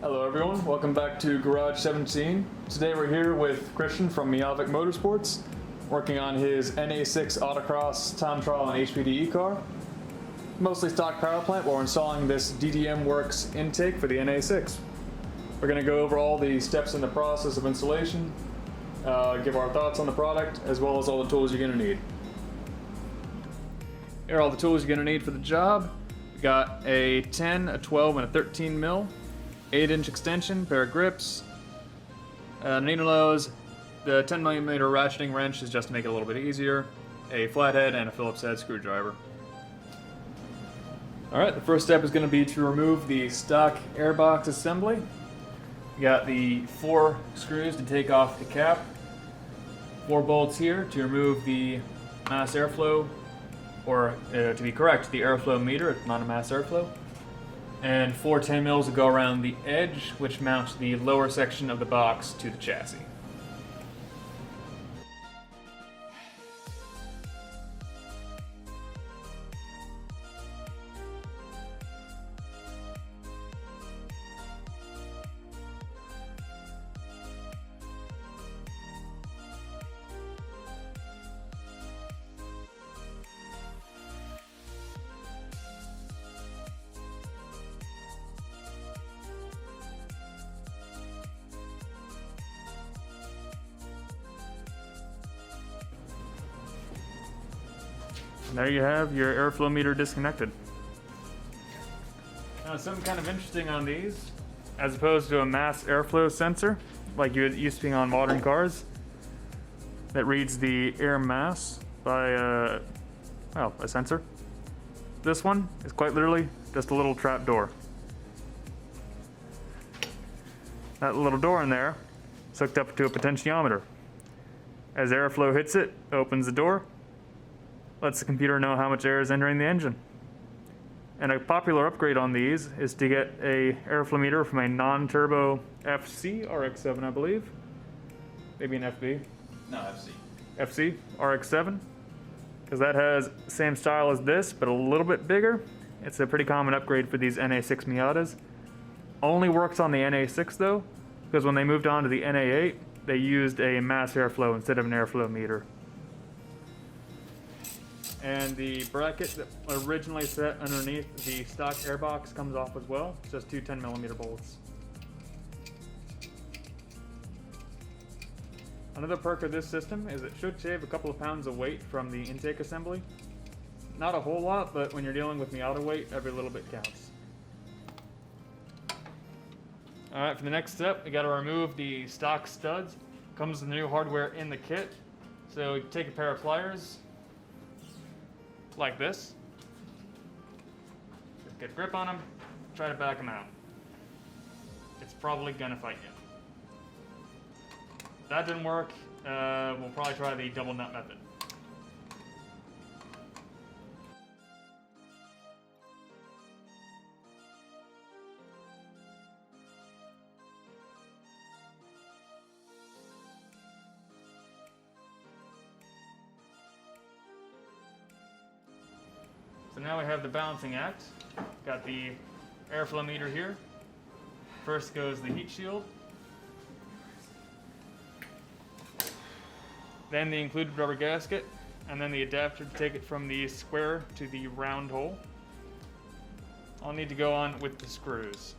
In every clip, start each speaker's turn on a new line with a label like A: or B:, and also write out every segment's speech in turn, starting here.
A: Hello everyone, welcome back to Garage 17. Today we're here with Christian from Motorsports, working on his NA6 autocross time trial and HPDE car. Mostly stock power plant, while we're installing this DDM Works intake for the NA6. We're going to go over all the steps in the process of installation, give our thoughts on the product, as well as all the tools you're going to need. Here are all the tools you're going to need for the job. We got a 10, a 12, and a 13 mil. 8-inch extension, pair of grips, needle nose. The 10mm ratcheting wrench is just to make it a little bit easier, a flathead, and a Phillips head screwdriver. Alright, the first step is going to be to remove the stock airbox assembly. We got the 4 screws to take off the cap, 4 bolts here to remove the mass airflow, or to be correct, the airflow meter, it's not a mass airflow. And 4 10 mils to go around the edge, which mounts the lower section of the box to the chassis. There you have your airflow meter disconnected. Now, something kind of interesting on these, as opposed to a mass airflow sensor, like you used to be on modern cars, that reads the air mass by a sensor. This one is quite literally just a little trap door. That little door in there is hooked up to a potentiometer. As airflow hits it, opens the door, lets the computer know how much air is entering the engine. And a popular upgrade on these is to get a airflow meter from a non-turbo FC RX-7, I believe. Maybe an FB.
B: No, FC.
A: FC RX-7, because that has the same style as this, but a little bit bigger. It's a pretty common upgrade for these NA6 Miatas. Only works on the NA6 though, because when they moved on to the NA8, they used a mass airflow instead of an airflow meter. And the bracket that originally set underneath the stock airbox comes off as well. It's just 2 10mm bolts. Another perk of this system is it should shave a couple of pounds of weight from the intake assembly. Not a whole lot, but when you're dealing with Miata weight, every little bit counts. Alright, for the next step, we got to remove the stock studs. Comes with the new hardware in the kit. So you take a pair of pliers, like this. Just get a grip on them, try to back them out. It's probably gonna fight you. If that didn't work, we'll probably try the double nut method. So now we have the balancing act. Got the airflow meter here. First goes the heat shield. Then the included rubber gasket, and then the adapter to take it from the square to the round hole. I'll need to go on with the screws.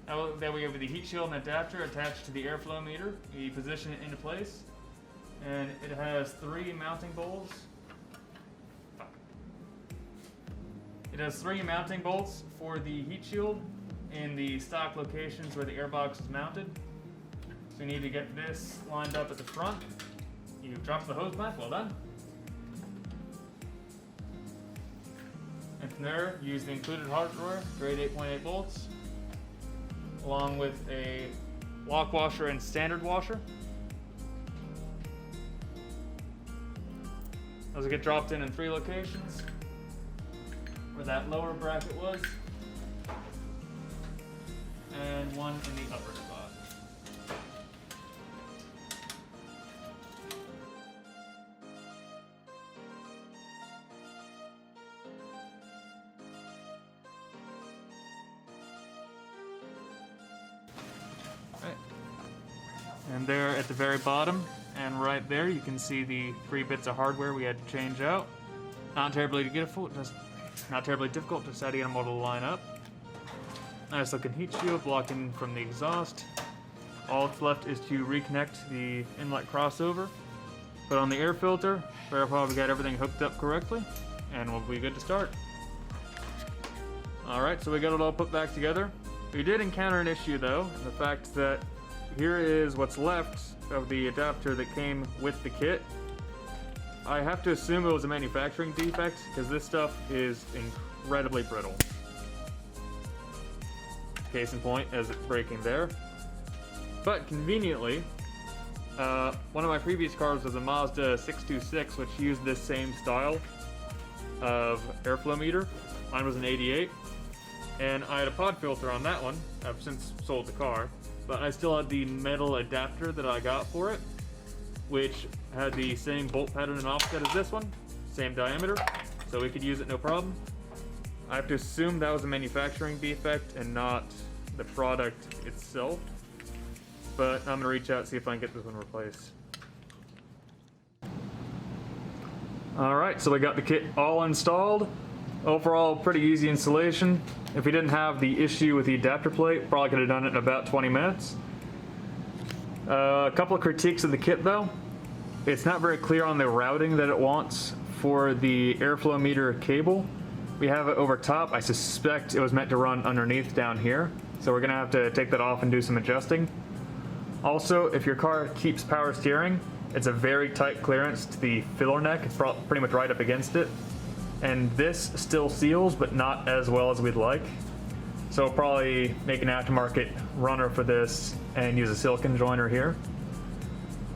A: Now that we have the heat shield and adapter attached to the airflow meter, we position it into place, and it has 3 mounting bolts. It has 3 mounting bolts for the heat shield in the stock locations where the airbox is mounted. So you need to get this lined up at the front. You drop the hose back, well done. And from there, use the included hardware, grade 8.8 bolts. Along with a lock washer and standard washer. Those get dropped in 3 locations, where that lower bracket was, and one in the upper spot. Right. And there at the very bottom, and right there, you can see the 3 bits of hardware we had to change out. Not terribly difficult, just to how to get them all to line up. Nice looking heat shield blocking from the exhaust. All that's left is to reconnect the inlet crossover, put on the air filter, verify we got everything hooked up correctly, and we'll be good to start. Alright, so we got it all put back together. We did encounter an issue though, the fact that here is what's left of the adapter that came with the kit. I have to assume it was a manufacturing defect because this stuff is incredibly brittle. Case in point, as it's breaking there. But conveniently, one of my previous cars was a Mazda 626, which used this same style of airflow meter. Mine was an 88, and I had a pod filter on that one. I've since sold the car, but I still had the metal adapter that I got for it, which had the same bolt pattern and offset as this one, same diameter, so we could use it no problem. I have to assume that was a manufacturing defect and not the product itself, but I'm gonna reach out and see if I can get this one replaced. Alright, so we got the kit all installed. Overall, pretty easy installation. If we didn't have the issue with the adapter plate, probably could have done it in about 20 minutes. A couple of critiques of the kit though. It's not very clear on the routing that it wants for the airflow meter cable. We have it over top. I suspect it was meant to run underneath down here, so we're gonna have to take that off and do some adjusting. Also, if your car keeps power steering, it's a very tight clearance to the filler neck. It's pretty much right up against it. And this still seals, but not as well as we'd like. So we'll probably make an aftermarket runner for this and use a silicone joiner here.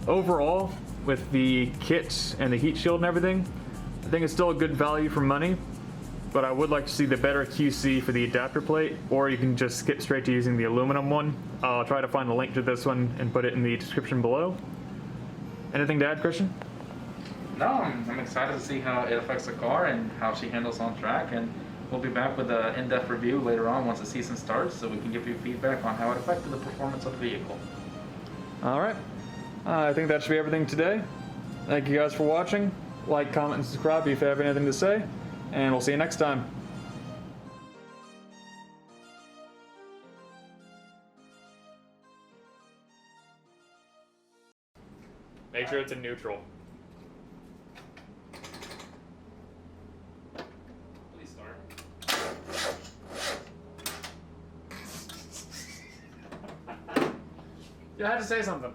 A: Overall, with the kit and the heat shield and everything, I think it's still a good value for money, but I would like to see the better QC for the adapter plate, or you can just skip straight to using the aluminum one. I'll try to find the link to this one and put it in the description below. Anything to add, Christian?
B: No, I'm excited to see how it affects the car and how she handles on track, and we'll be back with an in-depth review later on once the season starts, so we can give you feedback on how it affected the performance of the vehicle.
A: Alright, I think that should be everything today. Thank you guys for watching. Like, comment, and subscribe if you have anything to say, and we'll see you next time. Make sure it's in neutral.
B: Please start.
A: You had to say something.